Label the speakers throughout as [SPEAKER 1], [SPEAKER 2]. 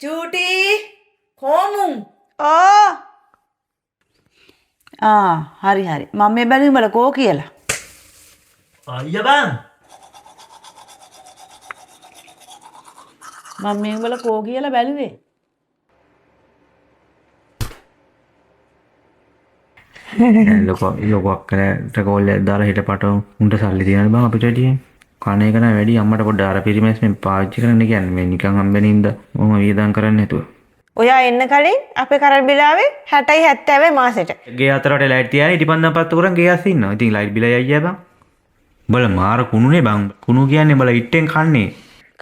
[SPEAKER 1] චූටි කොමුන්
[SPEAKER 2] හරි හරි මම මේ බැලුම් වල කෝ කියලා
[SPEAKER 3] අයියා බං
[SPEAKER 2] මම මේ වල කෝ කියලා බැලුවේ
[SPEAKER 4] ලොකෝ අක්කලට කෝල්ලයක් දාලා හිටපට උන්ට සල්ලි තියෙනවද බං අපිට වැඩි කණ එක නෑ වැඩි අම්මට පොඩ්ඩ අර පිරිමැස් මේ පාවිච්චි කරන්න කියන්නේ මේ නිකන් හම්බෙන ඉඳ මොම වියදම් කරන්න නැතුව
[SPEAKER 1] ඔයා එන්න කලින් අපේ කරල් බිලාවේ 60යි 70යි මාසෙට.
[SPEAKER 4] ගේ අතරට ලයිට් තියාගෙන ඉටිපන්දම් පත්තු කරන් ගේ අස්සේ ඉන්නවා. ඉතින් ලයිට් බිලයි අයියා බං. බල මාර කුණුනේ බං. කුණු කියන්නේ බල ඉට්ටෙන් කන්නේ.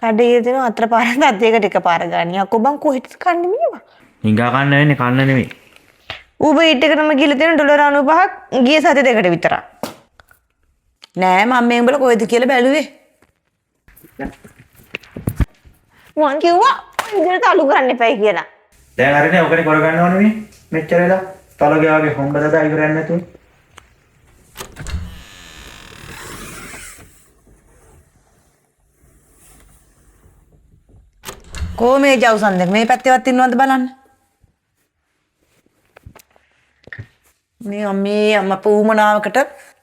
[SPEAKER 1] කඩේ දෙන අතර පාරක් අද්දේකට එකපාර ගානිය. අකෝ බං කොහෙටද කන්නේ මේවා?
[SPEAKER 4] හිඟා කන්න වෙන්නේ කන්න නෙමෙයි.
[SPEAKER 1] ඌබ ඉට්ටකටම ගිහලා තියෙන $95ක් ගිය සති දෙකට විතරක්.
[SPEAKER 2] නෑ මම මේ උඹලා කොහෙද කියලා බැලුවේ
[SPEAKER 1] මං කිව්වා ඉතින් අලු කරන්න එපයි කියලා.
[SPEAKER 4] දැන් හරිනේ ඔකනේ කර ගන්න ඕනේ මේ. මෙච්චර වෙලා තලගේ වගේ හොම්බ දදා ඉවරයක් නැතුව.
[SPEAKER 2] කෝ මේ ජවුසන් දෙක මේ පැත්තේවත් ඉන්නවද බලන්න මේ අම්මා පූමනාවකට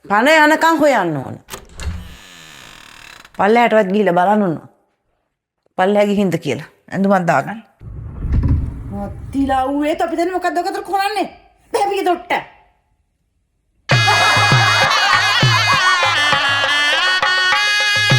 [SPEAKER 2] පණ යනකම් හොයන්න ඕන පල්ලෙහාටවත් ගිහිල්ලා බලන්න ඕන පල්ලෙහා ගිහින්ද කියලා ඇඳුමක් දාගන්න අත්තිලා ඌේ තපිටනේ මොකද්ද ඔකට කරන්නේ බෑපිගේ දොට්ට